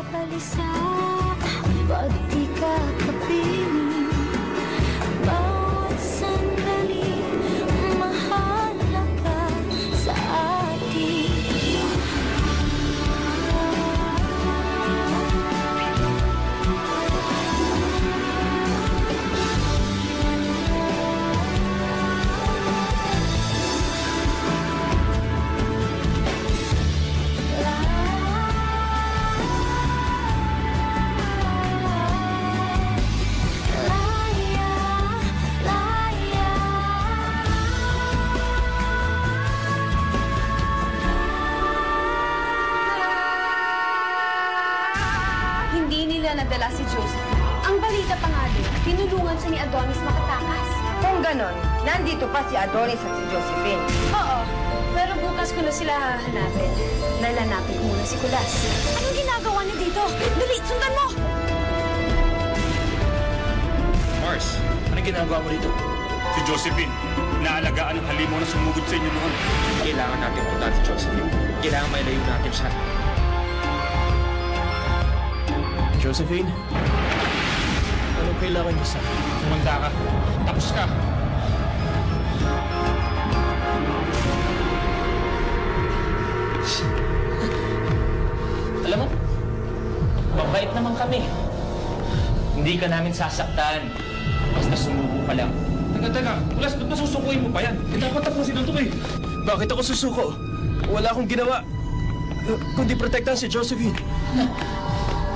balisa, ba't di ka kapiling? Bawat sandali, mahalaga sa atin. Nadala si Joseph. Ang balita pa nga din, tinulungan siya ni Adonis makatakas. Kung ganon, nandito pa si Adonis at si Josephine. Oo, pero bukas ko na sila hahanapin. Dahil hanapin ko muna si Kulas. Anong ginagawa niya dito? Dali, sundan mo! Mars, anong ginagawa mo dito? Si Josephine, naalagaan ang halimaw na sumugod sa inyo noon. Kailangan natin puntahan si Josephine. Kailangan may layo natin siya. Josephine? Anong kailangan niyo sa akin? Tumanda ka. Tapos ka. Alam mo, mabait naman kami. Hindi ka namin sasaktan. Basta sumuko ka lang. Teka. Kulas, ba't masusukuin mo pa yan? Dapat tapusin ito eh. Bakit ako susuko? Wala akong ginawa. Kundi protektahan si Josephine.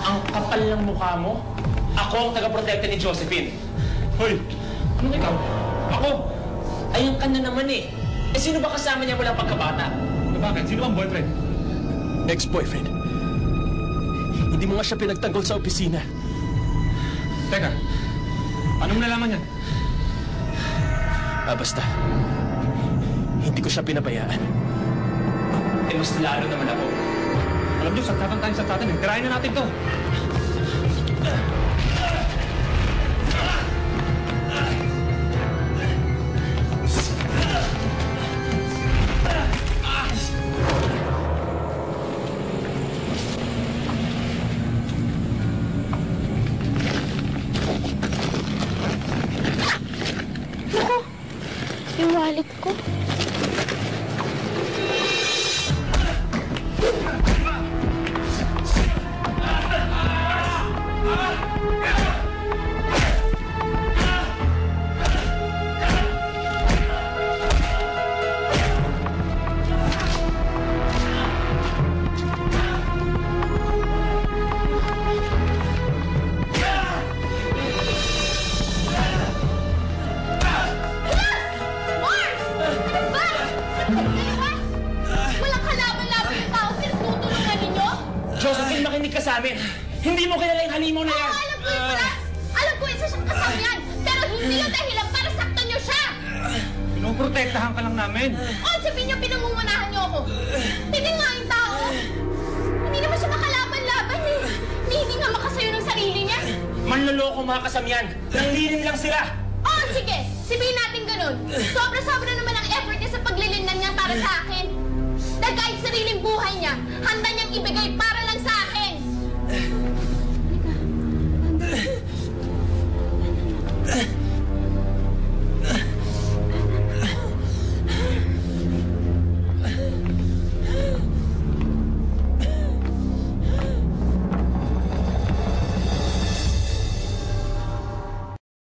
Ang kapal ng mukha mo? Ako ang taga-protekta ni Josephine. Hoy, anong ikaw? Ako? Ayun ka na naman eh. Eh sino ba kasama niya mula pagkabata? Bakit? Sino ang boyfriend? Ex-boyfriend. Hindi mo nga siya pinagtanggol sa opisina. Teka, anong nalaman yan? Basta. Hindi ko siya pinabayaan. Eh mas lalo naman ako. Alam niyo, sagtatan tayo sa tatan eh. Tirahin na natin to. Naku, yung wallet ko. Josephine, makinig ka sa amin. Hindi mo kilala yung halimaw na yan. Oo, alam ko yun, Kulas. Alam ko isa siyang kasamayan. Pero hindi yung dahilan para saktan niyo siya. Pinoprotektahan ka lang namin. O, sabihin niyo, pinangungunahan niyo ako. Hindi nga yung tao. Hindi naman siya makalaban-laban eh. Hindi nga makasayo ng sarili niya. Manloloko mga kasamyan. Nanglirin lang sila. O, sige. Sabihin natin ganun. Sobra-sobra naman ang effort niya sa paglilinlan niya para sa akin. Dahil kahit sariling buhay niya, handa niyang ibigay para lang sa